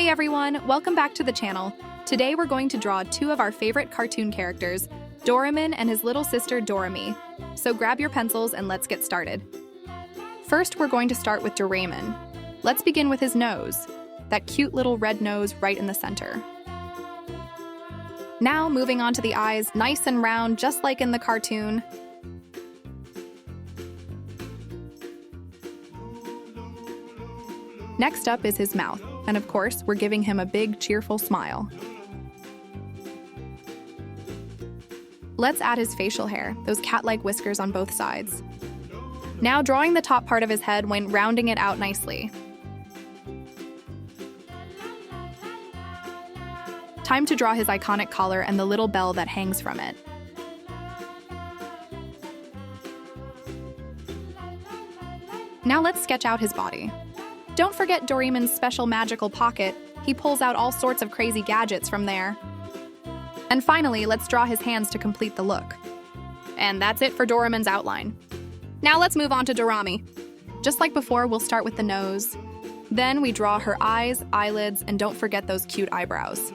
Hey everyone, welcome back to the channel. Today we're going to draw two of our favorite cartoon characters, Doraemon and his little sister Dorami. So grab your pencils and let's get started. First, we're going to start with Doraemon. Let's begin with his nose, that cute little red nose right in the center. Now moving on to the eyes, nice and round just like in the cartoon. Next up is his mouth, and of course, we're giving him a big, cheerful smile. Let's add his facial hair, those cat-like whiskers on both sides. Now drawing the top part of his head when rounding it out nicely. Time to draw his iconic collar and the little bell that hangs from it. Now let's sketch out his body. Don't forget Doraemon's special magical pocket. He pulls out all sorts of crazy gadgets from there. And finally, let's draw his hands to complete the look. And that's it for Doraemon's outline. Now let's move on to Dorami. Just like before, we'll start with the nose. Then we draw her eyes, eyelids, and don't forget those cute eyebrows.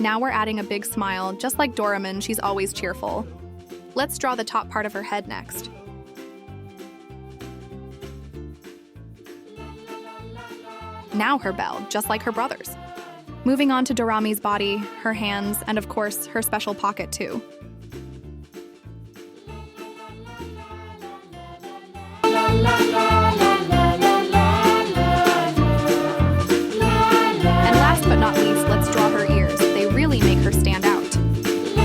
Now we're adding a big smile. Just like Doraemon, she's always cheerful. Let's draw the top part of her head next. Now her bell, just like her brothers. Moving on to Dorami's body, her hands, and of course, her special pocket too. And last but not least, let's draw her ears. They really make her stand out.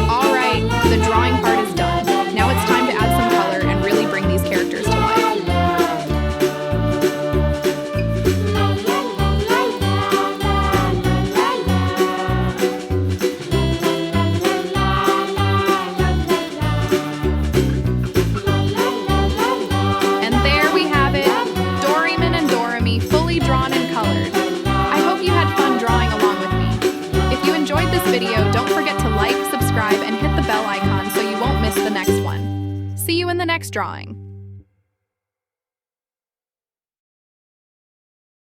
All right, the drawing part is done. Now it's time to add some color and really bring these characters to life. Video, don't forget to like, subscribe, and hit the bell icon so you won't miss the next one. See you in the next drawing.